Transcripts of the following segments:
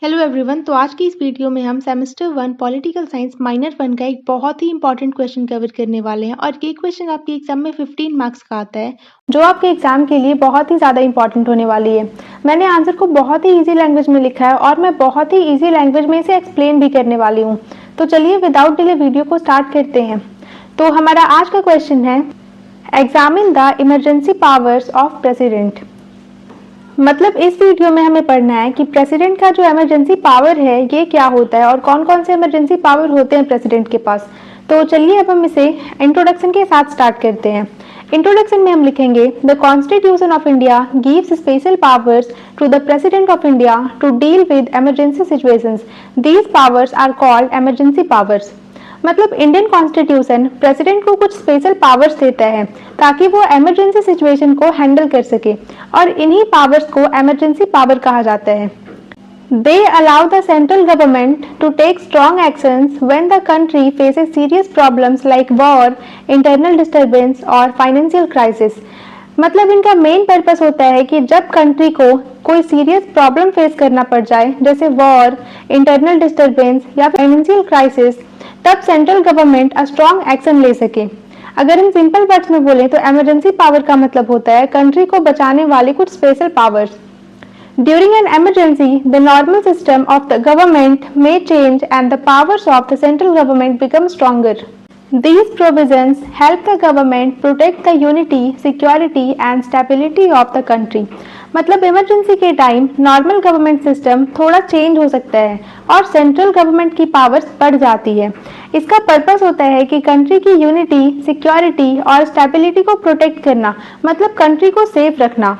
Hello everyone. तो आज की इस वीडियो में हम सेमेस्टर 1 पॉलिटिकल साइंस माइनर 1 का एक बहुत ही इंपॉर्टेंट क्वेश्चन कवर करने वाले हैं और ये क्वेश्चन आपके एग्जाम में 15 मार्क्स का आता है, जो आपके एग्जाम के लिए बहुत ही ज़्यादा इंपॉर्टेंट होने वाली है। मैंने आंसर को बहुत ही ईजी लैंग्वेज में लिखा है और मैं बहुत ही ईजी लैंग्वेज में इसे एक्सप्लेन भी करने वाली हूँ। तो चलिए विदाउट डिले वीडियो को स्टार्ट करते हैं। तो हमारा आज का क्वेश्चन है, examine the emergency powers of president. मतलब इस वीडियो में हमें पढ़ना है कि प्रेसिडेंट का जो इमरजेंसी पावर है ये क्या होता है और कौन कौन से इमरजेंसी पावर होते हैं प्रेसिडेंट के पास। तो चलिए अब हम इसे इंट्रोडक्शन के साथ स्टार्ट करते हैं। इंट्रोडक्शन में हम लिखेंगे, the constitution of India gives special powers to the president of India to deal with emergency situations. These powers are called emergency powers. मतलब इंडियन कॉन्स्टिट्यूशन प्रेसिडेंट को कुछ स्पेशल पावर्स देता है ताकि वो इमरजेंसी सिचुएशन को हैंडल कर सके और इन्हीं पावर्स को इमरजेंसी पावर कहा जाता है। They allow the central government to take strong actions when the country faces serious problems like war, internal disturbance और financial crisis। मतलब इनका मेन पर्पस होता है कि जब कंट्री को कोई सीरियस प्रॉब्लम फेस करना पड़ जाए जैसे वॉर, इंटरनल डिस्टर्बेंस या फाइनेंशियल क्राइसिस, तब सेंट्रल गवर्नमेंट स्ट्रॉन्ग एक्शन ले सके। अगर हम सिंपल वर्ड्स में बोलें तो इमरजेंसी पावर का मतलब होता है कंट्री को बचाने वाली कुछ special powers. During an emergency, the normal system of the government may change and the powers of the central government become stronger. These provisions help the government protect the unity, security and stability of the country. मतलब emergency के time normal government system थोड़ा change हो सकता है और central government की powers बढ़ जाती है। इसका पर्पस होता है कि कंट्री की यूनिटी, सिक्योरिटी और स्टेबिलिटी को प्रोटेक्ट करना, मतलब कंट्री को सेफ रखना।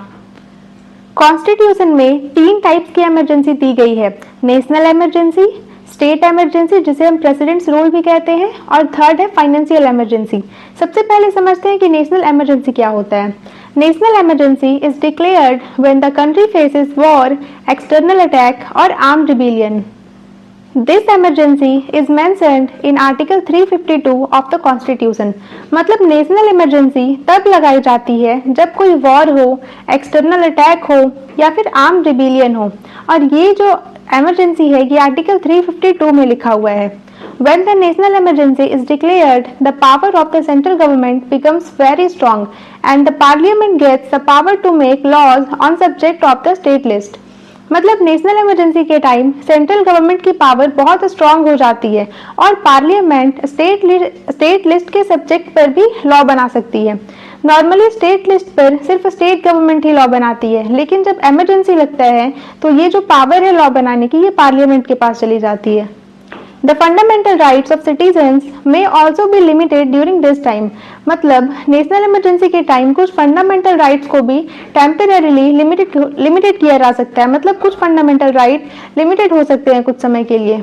कॉन्स्टिट्यूशन में 3 टाइप्स की इमरजेंसी दी गई है, नेशनल इमरजेंसी, स्टेट इमरजेंसी जिसे हम प्रेसिडेंट्स रूल भी कहते हैं, और थर्ड है फाइनेंशियल इमरजेंसी। सबसे पहले समझते हैं कि नेशनल इमरजेंसी क्या होता है। National emergency is declared when the country faces war, external attack और armed rebellion. This emergency is mentioned in Article 352 of the Constitution। मतलब नेशनल इमरजेंसी तब लगाई जाती है जब कोई वॉर हो, एक्सटर्नल अटैक हो या फिर आर्म रिबेलियन हो, और ये जो इमरजेंसी है ये आर्टिकल 352 में लिखा हुआ है। When the national emergency is declared, the power of the central government becomes very strong and the parliament gets the power to make laws on subject of the state list। मतलब national emergency के time central government की power बहुत strong हो जाती है और parliament state list के subject पर भी लॉ बना सकती है। नॉर्मली स्टेट लिस्ट पर सिर्फ स्टेट गवर्नमेंट ही लॉ बनाती है, लेकिन जब इमरजेंसी लगता है तो ये जो पावर है लॉ बनाने की, ये पार्लियामेंट के पास चली जाती है। The fundamental rights of citizens may also be limited during this time। मतलब नेशनल इमरजेंसी के टाइम कुछ फंडामेंटल राइट्स को भी टेम्परेरीली लिमिटेड किया जा सकता है। मतलब कुछ फंडामेंटल राइट लिमिटेड हो सकते हैं कुछ समय के लिए।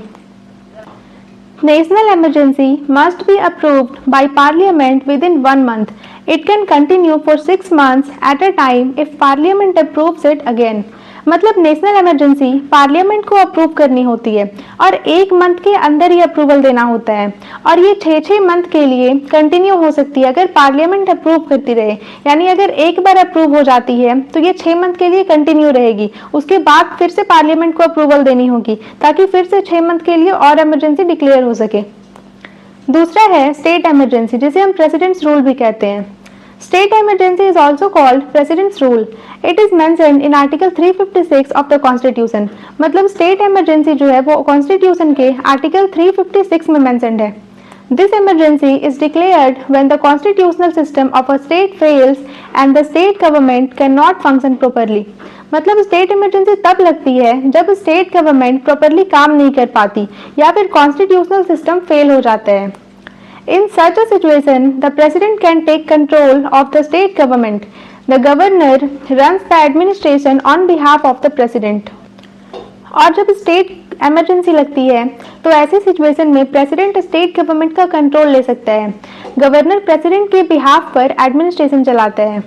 National emergency must be approved by Parliament within 1 month। It can continue for 6 months at a time if Parliament approves it again। मतलब नेशनल इमरजेंसी पार्लियामेंट को अप्रूव करनी होती है और 1 मंथ के अंदर ही अप्रूवल देना होता है, और ये 6 मंथ के लिए कंटिन्यू हो सकती है अगर पार्लियामेंट अप्रूव करती रहे। यानी अगर एक बार अप्रूव हो जाती है तो ये 6 मंथ के लिए कंटिन्यू रहेगी, उसके बाद फिर से पार्लियामेंट को अप्रूवल देनी होगी ताकि फिर से 6 मंथ के लिए और इमरजेंसी डिक्लेयर हो सके। दूसरा है स्टेट इमरजेंसी जिसे हम प्रेसिडेंट्स रूल भी कहते हैं। State emergency is also called President's Rule। It is mentioned in Article 356 of the Constitution। मतलब स्टेट इमरजेंसी जो है वो कॉन्स्टिट्यूशन के आर्टिकल 356 में मेंशन्ड है। This emergency is declared when the constitutional system of a state fails and the state government cannot function properly। मतलब state emergency तब लगती है जब स्टेट गवर्नमेंट प्रॉपरली काम नहीं कर पाती या फिर कॉन्स्टिट्यूशनल सिस्टम फेल हो जाता है। In such a situation, the president can take control of the state government। The governor runs the administration on behalf of the president। और जब स्टेट इमरजेंसी लगती है तो ऐसी सिचुएशन में प्रेसिडेंट स्टेट गवर्नमेंट का कंट्रोल ले सकता है। गवर्नर प्रेसिडेंट के बिहाफ पर एडमिनिस्ट्रेशन चलाता है।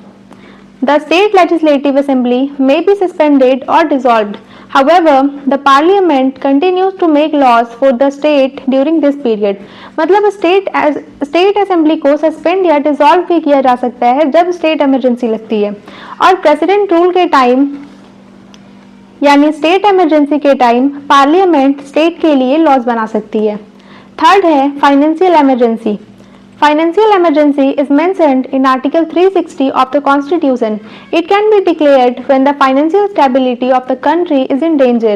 The state legislative assembly may be suspended or dissolved। However, the parliament continues to make laws for the state during this period। मतलब स्टेट असेंबली को सस्पेंड या डिसॉल्व भी किया जा सकता है जब स्टेट इमरजेंसी लगती है। और प्रेसिडेंट रूल के टाइम यानी स्टेट इमरजेंसी के टाइम पार्लियामेंट स्टेट के लिए लॉज बना सकती है। थर्ड है financial emergency. Financial emergency is mentioned in Article 360 of the Constitution. It can be declared when the financial stability of the country is in danger.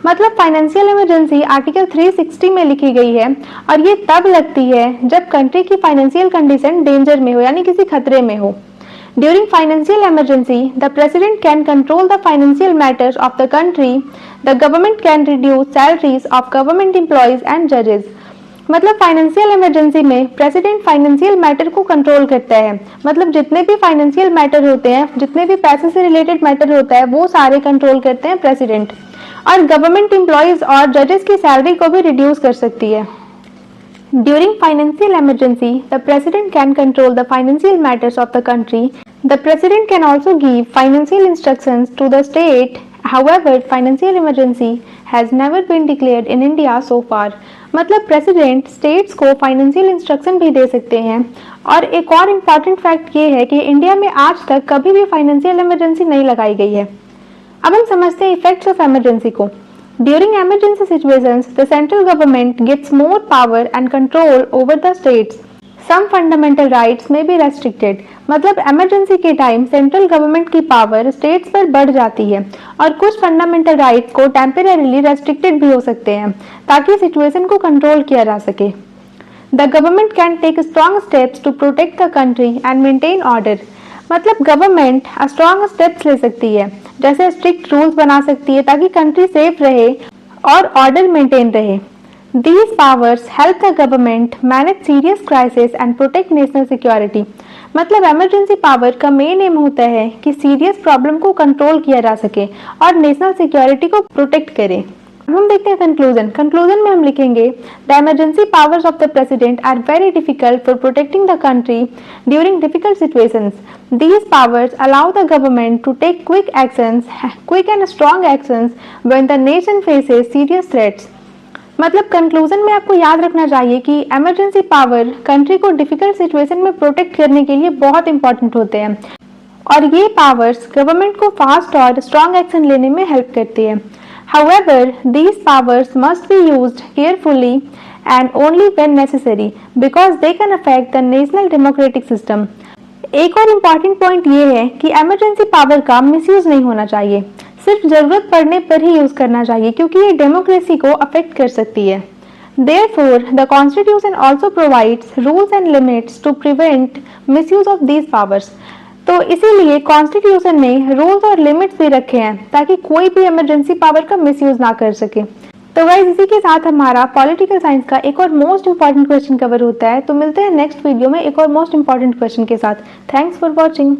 मतलब financial emergency article 360 में लिखी गई है और ये तब लगती है जब कंट्री की फाइनेंशियल कंडीशन डेंजर में हो, यानी किसी खतरे में हो। During financial emergency, the president can control the financial matters of the country. The government can reduce salaries of government employees and judges. मतलब फाइनेंशियल इमरजेंसी में प्रेसिडेंट फाइनेंशियल मैटर को कंट्रोल करता है। मतलब जितने भी फाइनेंशियल मैटर होते हैं, जितने भी पैसे से रिलेटेड मैटर होता है, वो सारे कंट्रोल करते हैं प्रेसिडेंट। और गवर्नमेंट एम्प्लॉयज और जजेस की सैलरी को भी रिड्यूस कर सकती है। During financial emergency the president can control the financial matters of the country. The president can also give financial instructions to the state. However, financial emergency has never been declared in India so far. मतलब president states को financial instruction भी दे सकते हैं। और एक और important fact ये है कि इंडिया में आज तक कभी भी फाइनेंशियल इमरजेंसी नहीं लगाई गई है। अब हम समझते हैं इफेक्ट्स ऑफ इमरजेंसी को। During emergency situations the central government gets more power and control over the states. Some fundamental rights may be restricted. मतलब इमरजेंसी के टाइम सेंट्रल गवर्नमेंट की पावर स्टेट्स पर बढ़ जाती है और कुछ फंडामेंटल राइट्स को टेम्परेरीली रेस्ट्रिक्टेड भी हो सकते हैं ताकि सिचुएशन को कंट्रोल किया जा सके। The government can take strong steps to protect the country and maintain order. मतलब गवर्नमेंट स्ट्रॉन्ग स्टेप्स ले सकती है, जैसे स्ट्रिक्ट रूल्स बना सकती है ताकि कंट्री सेफ रहे और ऑर्डर मेंटेन रहे। These powers help the government manage serious crisis and protect national security. मतलब इमरजेंसी पावर का मेन एम होता है कि सीरियस प्रॉब्लम को कंट्रोल किया जा सके और नेशनल सिक्योरिटी को प्रोटेक्ट करे। अब हम देखते हैं कंक्लूजन। कंक्लूजन में हम लिखेंगे the emergency powers of the president are very difficult for protecting the country during difficult situations. These powers allow the government to take quick and strong actions when the nation faces serious threats. मतलब conclusion में आपको याद रखना चाहिए कि emergency power country को difficult situation में protect करने के लिए बहुत इंपॉर्टेंट होते हैं और ये पावर्स गवर्नमेंट को फास्ट और स्ट्रॉन्ग एक्शन लेने में हेल्प करती है। However, these powers must be used carefully and only when necessary because they can affect the national democratic system. एक और इम्पॉर्टेंट पॉइंट ये है कि इमरजेंसी पावर का मिसयूज नहीं होना चाहिए, सिर्फ जरूरत पड़ने पर ही यूज करना चाहिए क्योंकि ये डेमोक्रेसी को अफेक्ट कर सकती है। Therefore, the Constitution also provides rules and limits to prevent misuse of these powers. तो इसीलिए कॉन्स्टिट्यूशन ने रूल्स और लिमिट्स भी रखे हैं ताकि कोई भी इमरजेंसी पावर का मिसयूज ना कर सके। तो गाइस इसी के साथ हमारा पॉलिटिकल साइंस का एक और मोस्ट इंपॉर्टेंट क्वेश्चन कवर होता है। तो मिलते हैं नेक्स्ट वीडियो में एक और मोस्ट इंपॉर्टेंट क्वेश्चन के साथ। Thanks for watching.